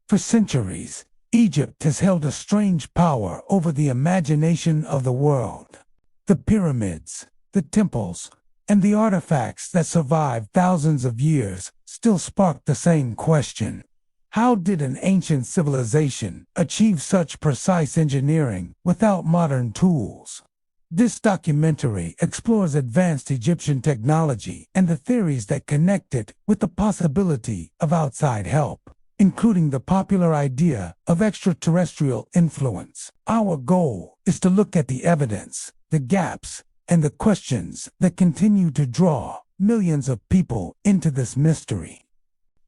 For centuries, Egypt has held a strange power over the imagination of the world. The pyramids, the temples, and the artifacts that survived thousands of years still spark the same question. How did an ancient civilization achieve such precise engineering without modern tools? This documentary explores advanced Egyptian technology and the theories that connect it with the possibility of outside help, including the popular idea of extraterrestrial influence. Our goal is to look at the evidence, the gaps, and the questions that continue to draw millions of people into this mystery.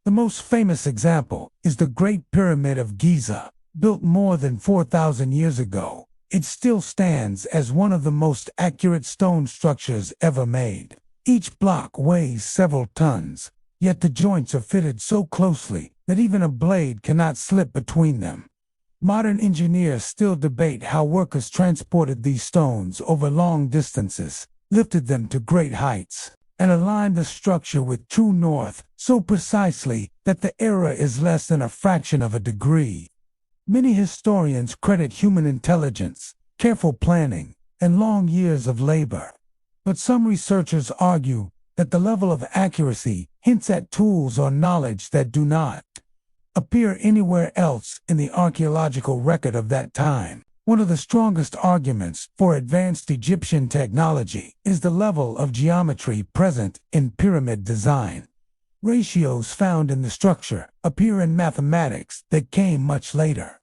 The most famous example is the Great Pyramid of Giza, built more than 4,000 years ago. It still stands as one of the most accurate stone structures ever made. Each block weighs several tons, yet the joints are fitted so closely that even a blade cannot slip between them. Modern engineers still debate how workers transported these stones over long distances, lifted them to great heights, and aligned the structure with true north so precisely that the error is less than a fraction of a degree. Many historians credit human intelligence, careful planning, and long years of labor. But some researchers argue that the level of accuracy hints at tools or knowledge that do not appear anywhere else in the archaeological record of that time. One of the strongest arguments for advanced Egyptian technology is the level of geometry present in pyramid design. Ratios found in the structure appear in mathematics that came much later.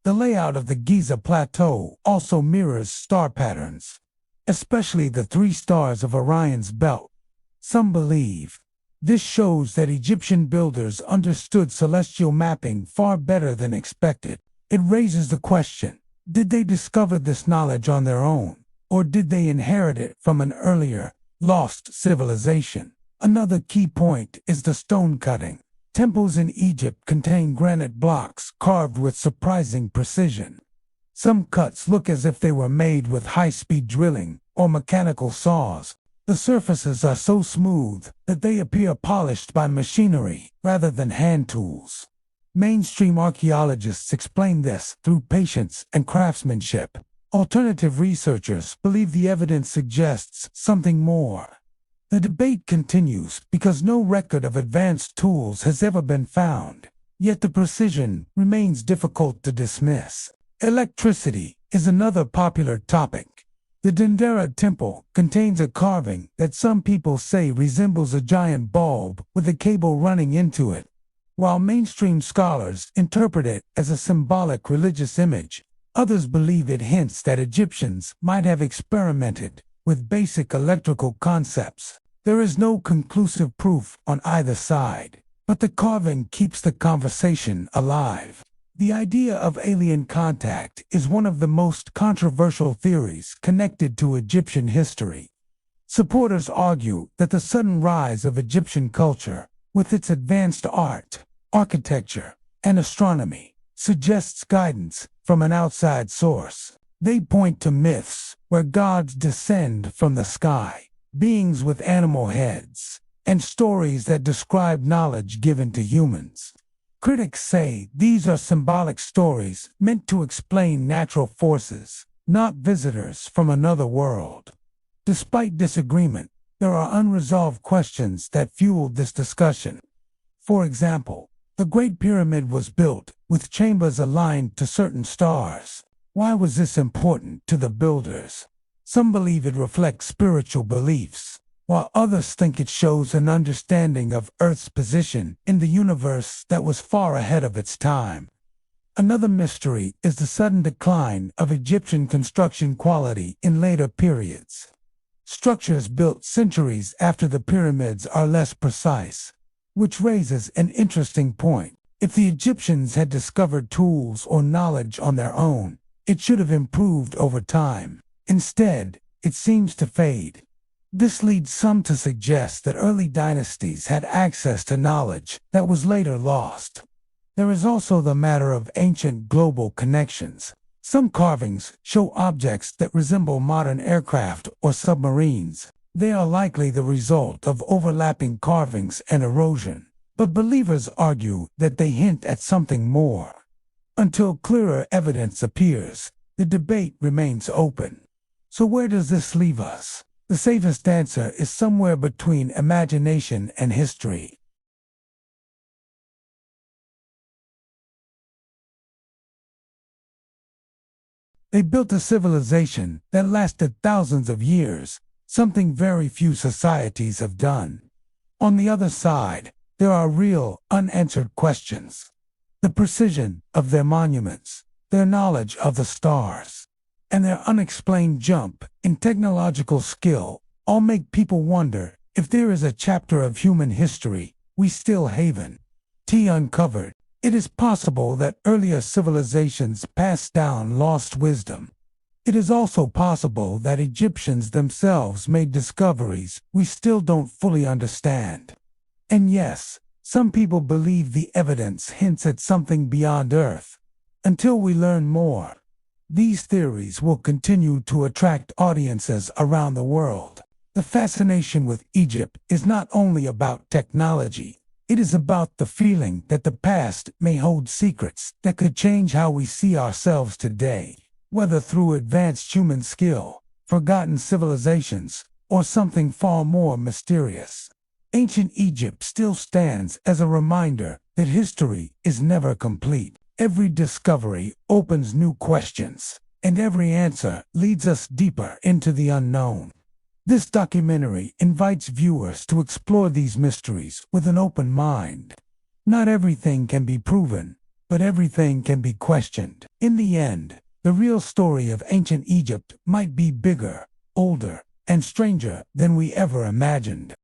The layout of the Giza Plateau also mirrors star patterns, especially the 3 stars of Orion's belt. Some believe this shows that Egyptian builders understood celestial mapping far better than expected. It raises the question, did they discover this knowledge on their own, or did they inherit it from an earlier, lost civilization? Another key point is the stone cutting. Temples in Egypt contain granite blocks carved with surprising precision. Some cuts look as if they were made with high-speed drilling or mechanical saws. The surfaces are so smooth that they appear polished by machinery rather than hand tools. Mainstream archaeologists explain this through patience and craftsmanship. Alternative researchers believe the evidence suggests something more. The debate continues because no record of advanced tools has ever been found, yet the precision remains difficult to dismiss. Electricity is another popular topic. The Dendera temple contains a carving that some people say resembles a giant bulb with a cable running into it. While mainstream scholars interpret it as a symbolic religious image, others believe it hints that Egyptians might have experimented with basic electrical concepts. There is no conclusive proof on either side, but the carving keeps the conversation alive. The idea of alien contact is one of the most controversial theories connected to Egyptian history. Supporters argue that the sudden rise of Egyptian culture, with its advanced art, architecture, and astronomy, suggests guidance from an outside source. They point to myths where gods descend from the sky, beings with animal heads, and stories that describe knowledge given to humans. Critics say these are symbolic stories meant to explain natural forces, not visitors from another world. Despite disagreement, there are unresolved questions that fuel this discussion. For example, the Great Pyramid was built with chambers aligned to certain stars. Why was this important to the builders? Some believe it reflects spiritual beliefs, while others think it shows an understanding of Earth's position in the universe that was far ahead of its time. Another mystery is the sudden decline of Egyptian construction quality in later periods. Structures built centuries after the pyramids are less precise, which raises an interesting point. If the Egyptians had discovered tools or knowledge on their own, it should have improved over time. Instead, it seems to fade. This leads some to suggest that early dynasties had access to knowledge that was later lost. There is also the matter of ancient global connections. Some carvings show objects that resemble modern aircraft or submarines. They are likely the result of overlapping carvings and erosion. But believers argue that they hint at something more. Until clearer evidence appears, the debate remains open. So where does this leave us? The safest answer is somewhere between imagination and history. They built a civilization that lasted thousands of years, something very few societies have done. On the other side, there are real, unanswered questions. The precision of their monuments, their knowledge of the stars, and their unexplained jump in technological skill all make people wonder if there is a chapter of human history we still haven't uncovered. It is possible that earlier civilizations passed down lost wisdom. It is also possible that Egyptians themselves made discoveries we still don't fully understand. And yes, some people believe the evidence hints at something beyond Earth. Until we learn more, these theories will continue to attract audiences around the world. The fascination with Egypt is not only about technology. It is about the feeling that the past may hold secrets that could change how we see ourselves today, whether through advanced human skill, forgotten civilizations, or something far more mysterious. Ancient Egypt still stands as a reminder that history is never complete. Every discovery opens new questions, and every answer leads us deeper into the unknown. This documentary invites viewers to explore these mysteries with an open mind. Not everything can be proven, but everything can be questioned. In the end, the real story of ancient Egypt might be bigger, older, and stranger than we ever imagined.